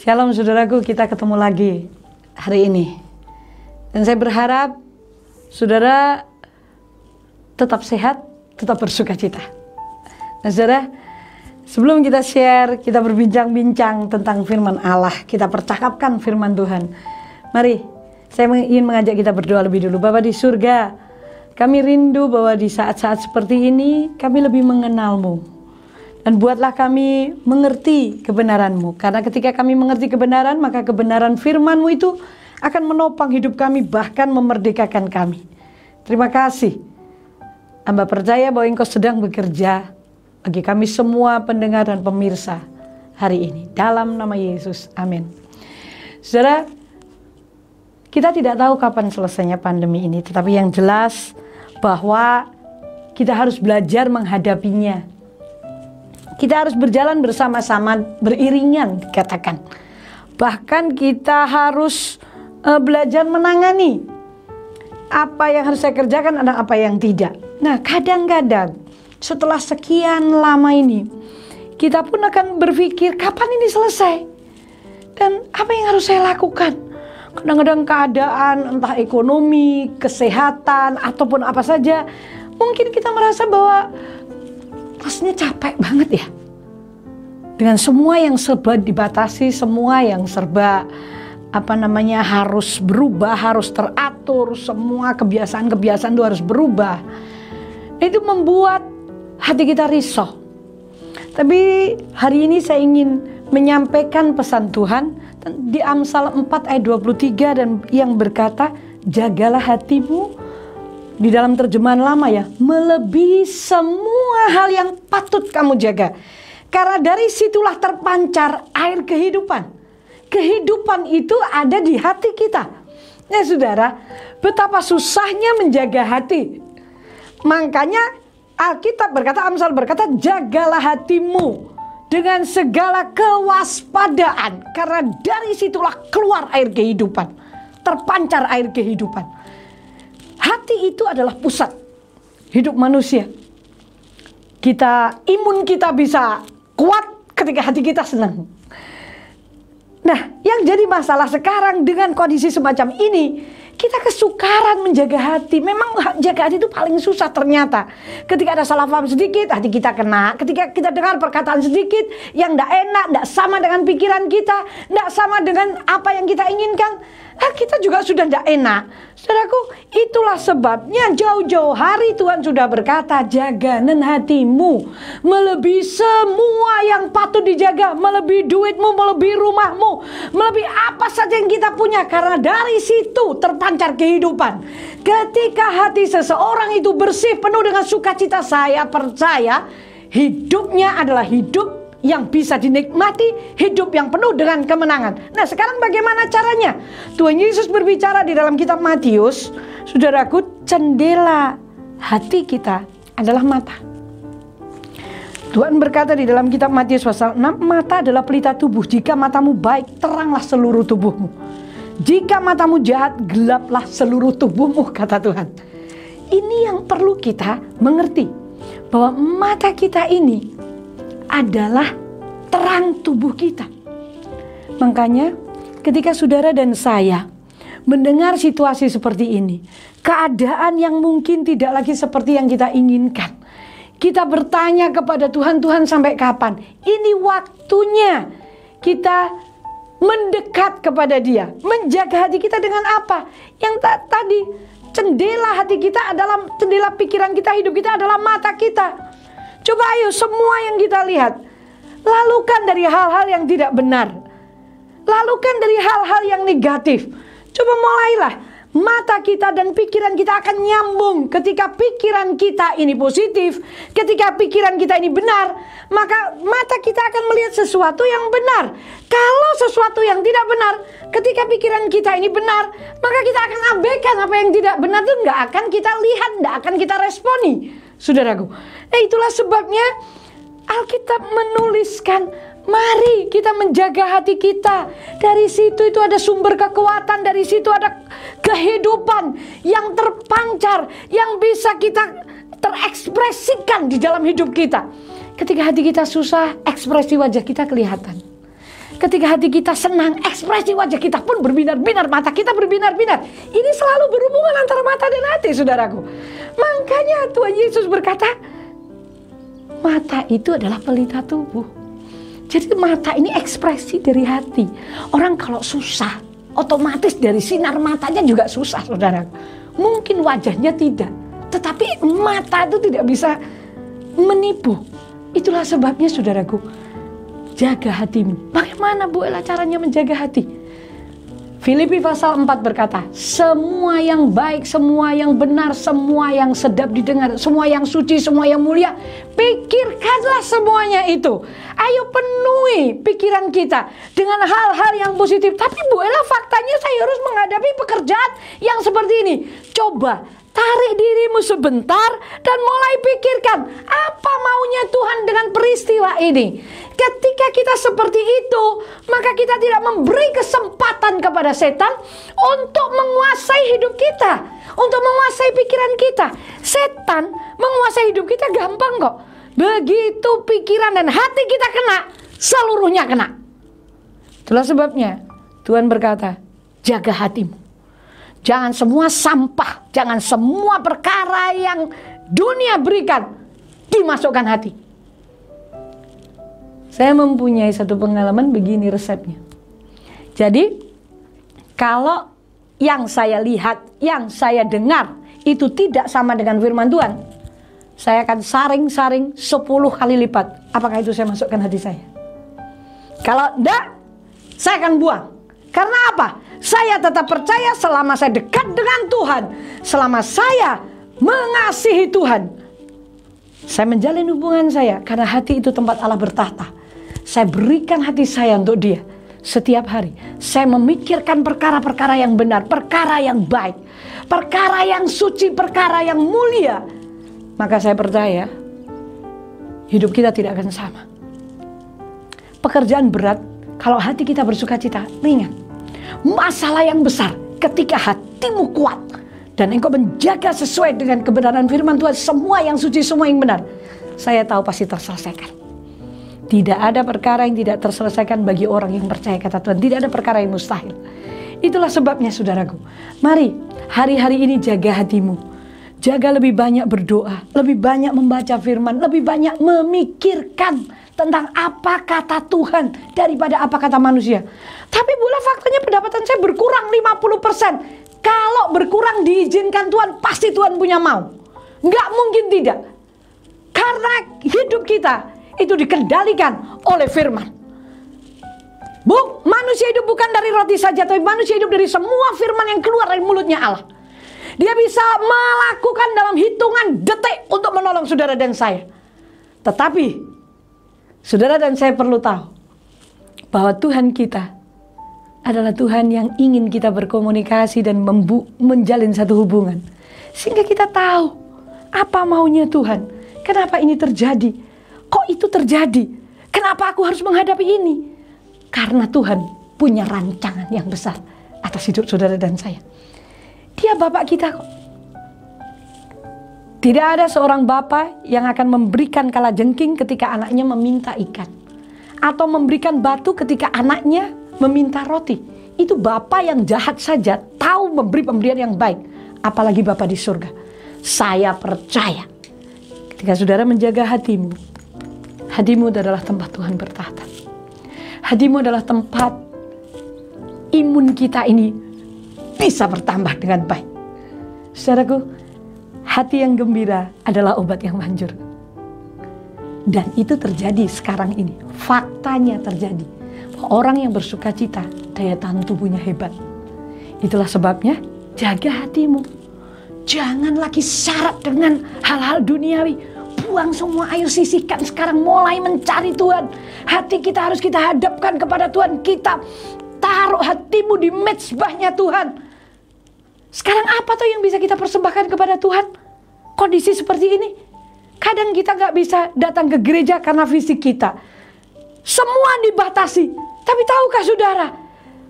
Shalom saudaraku, kita ketemu lagi hari ini. Dan saya berharap saudara tetap sehat, tetap bersuka cita. Nah saudara, sebelum kita share, kita berbincang-bincang tentang firman Allah, kita percakapkan firman Tuhan. Mari, saya ingin mengajak kita berdoa lebih dulu. Bapa di surga, kami rindu bahwa di saat-saat seperti ini, kami lebih mengenal-Mu. Dan buatlah kami mengerti kebenaran-Mu. Karena ketika kami mengerti kebenaran, maka kebenaran firman-Mu itu akan menopang hidup kami, bahkan memerdekakan kami. Terima kasih. Hamba percaya bahwa Engkau sedang bekerja bagi kami semua pendengar dan pemirsa hari ini. Dalam nama Yesus, amin. Saudara, kita tidak tahu kapan selesainya pandemi ini. Tetapi yang jelas bahwa kita harus belajar menghadapinya. Kita harus berjalan bersama-sama, beriringan dikatakan. Bahkan kita harus belajar menangani apa yang harus saya kerjakan dan apa yang tidak. Nah, kadang-kadang setelah sekian lama ini, kita pun akan berpikir kapan ini selesai dan apa yang harus saya lakukan. Kadang-kadang keadaan entah ekonomi, kesehatan ataupun apa saja, mungkin kita merasa bahwa rasanya capek banget ya. Dengan semua yang serba dibatasi, semua yang serba harus berubah, harus teratur, semua kebiasaan-kebiasaan itu harus berubah. Itu membuat hati kita risau. Tapi hari ini saya ingin menyampaikan pesan Tuhan di Amsal 4 ayat 23 dan yang berkata, jagalah hatimu. Di dalam terjemahan lama ya, melebihi semua hal yang patut kamu jaga. Karena dari situlah terpancar air kehidupan. Kehidupan itu ada di hati kita. Ya saudara, betapa susahnya menjaga hati. Makanya Alkitab berkata, Amsal berkata, jagalah hatimu dengan segala kewaspadaan. Karena dari situlah keluar air kehidupan. Terpancar air kehidupan. Hati itu adalah pusat hidup manusia. Imun kita bisa kuat ketika hati kita senang. Nah, yang jadi masalah sekarang dengan kondisi semacam ini, kita kesukaran menjaga hati. Memang jaga hati itu paling susah ternyata. Ketika ada salah paham sedikit, hati kita kena. Ketika kita dengar perkataan sedikit yang tidak enak, tidak sama dengan pikiran kita, tidak sama dengan apa yang kita inginkan, kita juga sudah tidak enak. Saudaraku, itulah sebabnya jauh-jauh hari Tuhan sudah berkata, jaganan hatimu melebihi semua yang patut dijaga, melebihi duitmu, melebihi rumahmu, melebihi apa saja yang kita punya. Karena dari situ terpancar kehidupan. Ketika hati seseorang itu bersih, penuh dengan sukacita, saya percaya hidupnya adalah hidup yang bisa dinikmati, hidup yang penuh dengan kemenangan. Nah, sekarang bagaimana caranya? Tuhan Yesus berbicara di dalam kitab Matius, saudaraku, jendela hati kita adalah mata. Tuhan berkata di dalam kitab Matius pasal 6, mata adalah pelita tubuh. Jika matamu baik, teranglah seluruh tubuhmu. Jika matamu jahat, gelaplah seluruh tubuhmu, kata Tuhan. Ini yang perlu kita mengerti, bahwa mata kita ini adalah terang tubuh kita. Makanya ketika saudara dan saya mendengar situasi seperti ini, keadaan yang mungkin tidak lagi seperti yang kita inginkan, kita bertanya kepada Tuhan, Tuhan sampai kapan? Ini waktunya kita mendekat kepada Dia, menjaga hati kita dengan apa? Yang tadi, jendela hati kita adalah, jendela pikiran kita, hidup kita adalah mata kita. Coba ayo semua yang kita lihat, lalukan dari hal-hal yang tidak benar, lalukan dari hal-hal yang negatif. Coba mulailah, mata kita dan pikiran kita akan nyambung. Ketika pikiran kita ini positif, ketika pikiran kita ini benar, maka mata kita akan melihat sesuatu yang benar. Kalau sesuatu yang tidak benar, ketika pikiran kita ini benar, maka kita akan abaikan apa yang tidak benar itu, nggak akan kita lihat, nggak akan kita responi. Saudaraku, itulah sebabnya Alkitab menuliskan, mari kita menjaga hati kita. Dari situ itu ada sumber kekuatan, dari situ ada kehidupan yang terpancar, yang bisa kita terekspresikan di dalam hidup kita. Ketika hati kita susah, ekspresi wajah kita kelihatan. Ketika hati kita senang, ekspresi wajah kita pun berbinar-binar, mata kita berbinar-binar. Ini selalu berhubungan antara mata dan hati, saudaraku. Makanya Tuhan Yesus berkata, mata itu adalah pelita tubuh. Jadi mata ini ekspresi dari hati. Orang kalau susah, otomatis dari sinar matanya juga susah, saudaraku. Mungkin wajahnya tidak, tetapi mata itu tidak bisa menipu. Itulah sebabnya, saudaraku, jaga hatimu. Bagaimana Bu Ella caranya menjaga hati? Filipi pasal 4 berkata, semua yang baik, semua yang benar, semua yang sedap didengar, semua yang suci, semua yang mulia, pikirkanlah semuanya itu. Ayo penuhi pikiran kita dengan hal-hal yang positif. Tapi Bu Ella, faktanya saya harus menghadapi pekerjaan yang seperti ini. Coba tarik dirimu sebentar dan mulai pikirkan apa maunya Tuhan dengan peristiwa ini. Ketika kita seperti itu, maka kita tidak memberi kesempatan kepada setan untuk menguasai hidup kita, untuk menguasai pikiran kita. Setan menguasai hidup kita gampang kok. Begitu pikiran dan hati kita kena, seluruhnya kena. Itulah sebabnya Tuhan berkata, jaga hatimu. Jangan semua sampah, jangan semua perkara yang dunia berikan dimasukkan hati. Saya mempunyai satu pengalaman begini resepnya. Jadi, kalau yang saya lihat, yang saya dengar itu tidak sama dengan firman Tuhan, saya akan saring-saring 10 kali lipat. Apakah itu saya masukkan hati saya? Kalau tidak, saya akan buang. Karena apa? Saya tetap percaya selama saya dekat dengan Tuhan, selama saya mengasihi Tuhan, saya menjalin hubungan saya, karena hati itu tempat Allah bertahta. Saya berikan hati saya untuk Dia setiap hari. Saya memikirkan perkara-perkara yang benar, perkara yang baik, perkara yang suci, perkara yang mulia. Maka saya percaya hidup kita tidak akan sama. Pekerjaan berat, kalau hati kita bersuka cita, ringan. Masalah yang besar, ketika hatimu kuat dan engkau menjaga sesuai dengan kebenaran firman Tuhan, semua yang suci, semua yang benar, saya tahu pasti terselesaikan. Tidak ada perkara yang tidak terselesaikan bagi orang yang percaya kata Tuhan. Tidak ada perkara yang mustahil. Itulah sebabnya, saudaraku, mari hari-hari ini jaga hatimu. Jaga lebih banyak berdoa, lebih banyak membaca firman, lebih banyak memikirkan tentang apa kata Tuhan daripada apa kata manusia. Tapi bola faktanya pendapatan saya berkurang 50%. Kalau berkurang diizinkan Tuhan, pasti Tuhan punya mau. Nggak mungkin tidak. Karena hidup kita itu dikendalikan oleh firman. Manusia hidup bukan dari roti saja, tapi manusia hidup dari semua firman yang keluar dari mulutnya Allah. Dia bisa melakukan dalam hitungan detik untuk menolong saudara dan saya. Tetapi saudara dan saya perlu tahu bahwa Tuhan kita adalah Tuhan yang ingin kita berkomunikasi dan menjalin satu hubungan. Sehingga kita tahu apa maunya Tuhan. Kenapa ini terjadi? Kok itu terjadi? Kenapa aku harus menghadapi ini? Karena Tuhan punya rancangan yang besar atas hidup saudara dan saya. Dia Bapak kita kok. Tidak ada seorang Bapa yang akan memberikan kalajengking ketika anaknya meminta ikan, atau memberikan batu ketika anaknya meminta roti. Itu Bapa yang jahat saja tahu memberi pemberian yang baik, apalagi Bapa di surga. Saya percaya ketika saudara menjaga hatimu, hatimu adalah tempat Tuhan bertahta. Hatimu adalah tempat imun kita ini bisa bertambah dengan baik. Saudaraku, hati yang gembira adalah obat yang manjur. Dan itu terjadi sekarang ini. Faktanya terjadi. Orang yang bersuka cita, daya tahan tubuhnya hebat. Itulah sebabnya jaga hatimu. Jangan lagi syarat dengan hal-hal duniawi. Buang semua, ayo sisihkan sekarang, mulai mencari Tuhan. Hati kita harus kita hadapkan kepada Tuhan. Kita taruh hatimu di mezbahnya Tuhan. Sekarang apa tuh yang bisa kita persembahkan kepada Tuhan? Kondisi seperti ini. Kadang kita gak bisa datang ke gereja karena fisik kita. Semua dibatasi. Tapi tahukah saudara,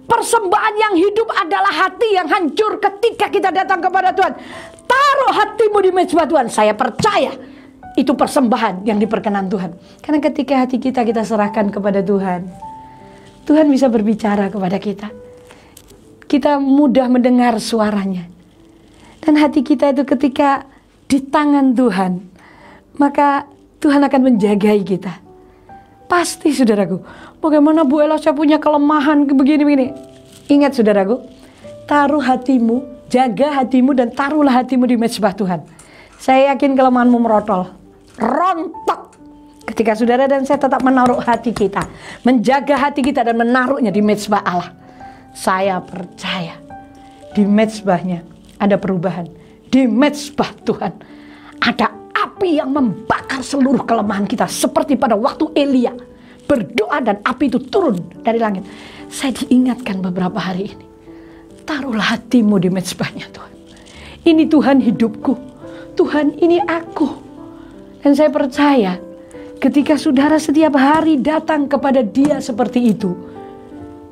persembahan yang hidup adalah hati yang hancur ketika kita datang kepada Tuhan. Taruh hatimu di mezbah Tuhan. Saya percaya itu persembahan yang diperkenan Tuhan. Karena ketika hati kita serahkan kepada Tuhan, Tuhan bisa berbicara kepada kita. Kita mudah mendengar suaranya. Dan hati kita itu ketika di tangan Tuhan, maka Tuhan akan menjagai kita. Pasti saudaraku, bagaimana Bu Ella saya punya kelemahan begini-begini. Ingat saudaraku, taruh hatimu, jaga hatimu dan taruhlah hatimu di mezbah Tuhan. Saya yakin kelemahanmu merotol, rontok. Ketika saudara dan saya tetap menaruh hati kita, menjaga hati kita dan menaruhnya di mezbah Allah. Saya percaya di mezbahnya ada perubahan. Di mezbah Tuhan ada api yang membakar seluruh kelemahan kita. Seperti pada waktu Elia berdoa dan api itu turun dari langit. Saya diingatkan beberapa hari ini. Taruhlah hatimu di mezbahnya Tuhan. Ini Tuhan hidupku. Tuhan ini aku. Dan saya percaya ketika saudara setiap hari datang kepada Dia seperti itu,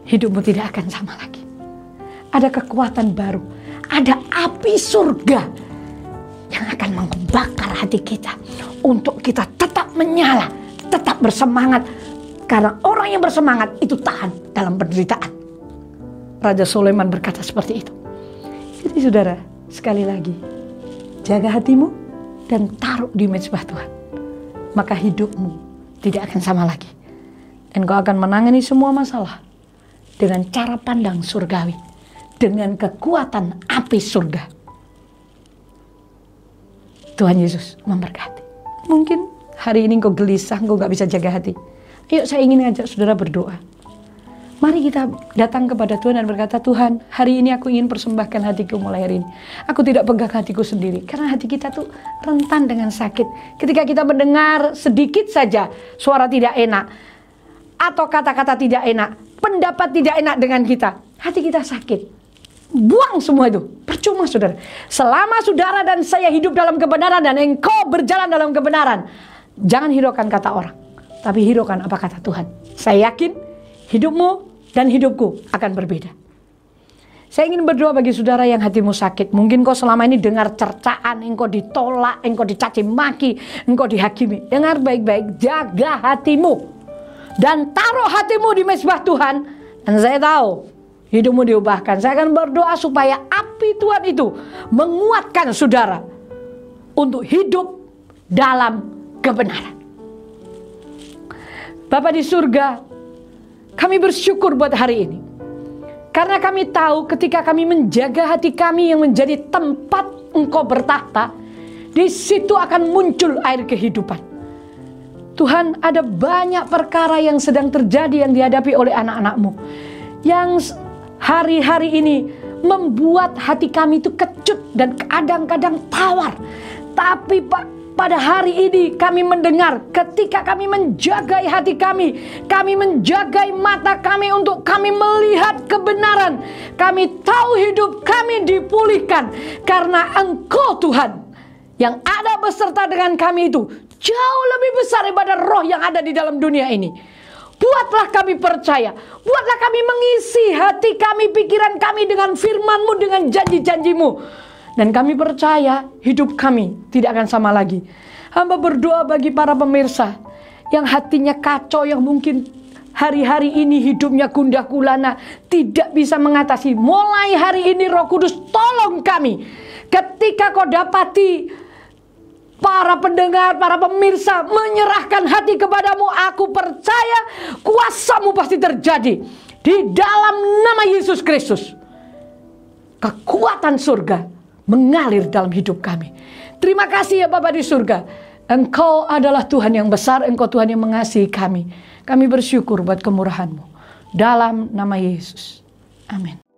hidupmu tidak akan sama lagi. Ada kekuatan baru. Ada api surga yang akan membakar hati kita untuk kita tetap menyala, tetap bersemangat. Karena orang yang bersemangat itu tahan dalam penderitaan. Raja Sulaiman berkata seperti itu. Jadi saudara, sekali lagi, jaga hatimu dan taruh di mezbah Tuhan. Maka hidupmu tidak akan sama lagi. Dan kau akan menangani semua masalah dengan cara pandang surgawi. Dengan kekuatan api surga. Tuhan Yesus memberkati. Mungkin hari ini engkau gelisah, engkau gak bisa jaga hati. Yuk saya ingin ngajak saudara berdoa. Mari kita datang kepada Tuhan dan berkata, Tuhan, hari ini aku ingin persembahkan hatiku mulai hari ini. Aku tidak pegang hatiku sendiri. Karena hati kita tuh rentan dengan sakit. Ketika kita mendengar sedikit saja suara tidak enak. Atau kata-kata tidak enak. Pendapat tidak enak dengan kita. Hati kita sakit. Buang semua itu. Percuma saudara. Selama saudara dan saya hidup dalam kebenaran dan engkau berjalan dalam kebenaran, jangan hiraukan kata orang, tapi hiraukan apa kata Tuhan. Saya yakin hidupmu dan hidupku akan berbeda. Saya ingin berdoa bagi saudara yang hatimu sakit. Mungkin kau selama ini dengar cercaan, engkau ditolak, engkau dicaci maki, engkau dihakimi. Dengar baik-baik, jaga hatimu dan taruh hatimu di mezbah Tuhan. Dan saya tahu hidupmu diubahkan. Saya akan berdoa supaya api Tuhan itu menguatkan saudara untuk hidup dalam kebenaran. Bapa di surga, kami bersyukur buat hari ini. Karena kami tahu ketika kami menjaga hati kami yang menjadi tempat Engkau bertahta, di situ akan muncul air kehidupan. Tuhan, ada banyak perkara yang sedang terjadi yang dihadapi oleh anak-anak-Mu. Yang hari-hari ini membuat hati kami itu kecut dan kadang-kadang tawar. Tapi pada hari ini kami mendengar ketika kami menjagai hati kami menjagai mata kami untuk kami melihat kebenaran. Kami tahu hidup kami dipulihkan karena Engkau Tuhan yang ada beserta dengan kami itu jauh lebih besar daripada roh yang ada di dalam dunia ini. Buatlah kami percaya, buatlah kami mengisi hati kami, pikiran kami dengan firman-Mu, dengan janji-janji-Mu. Dan kami percaya hidup kami tidak akan sama lagi. Hamba berdoa bagi para pemirsa yang hatinya kacau, yang mungkin hari-hari ini hidupnya gundah gulana, tidak bisa mengatasi. Mulai hari ini Roh Kudus tolong kami. Ketika kau dapati para pendengar, para pemirsa menyerahkan hati kepadamu, aku percaya kuasa-Mu pasti terjadi. Di dalam nama Yesus Kristus, kekuatan surga mengalir dalam hidup kami. Terima kasih ya Bapa di surga. Engkau adalah Tuhan yang besar, Engkau Tuhan yang mengasihi kami. Kami bersyukur buat kemurahan-Mu. Dalam nama Yesus. Amin.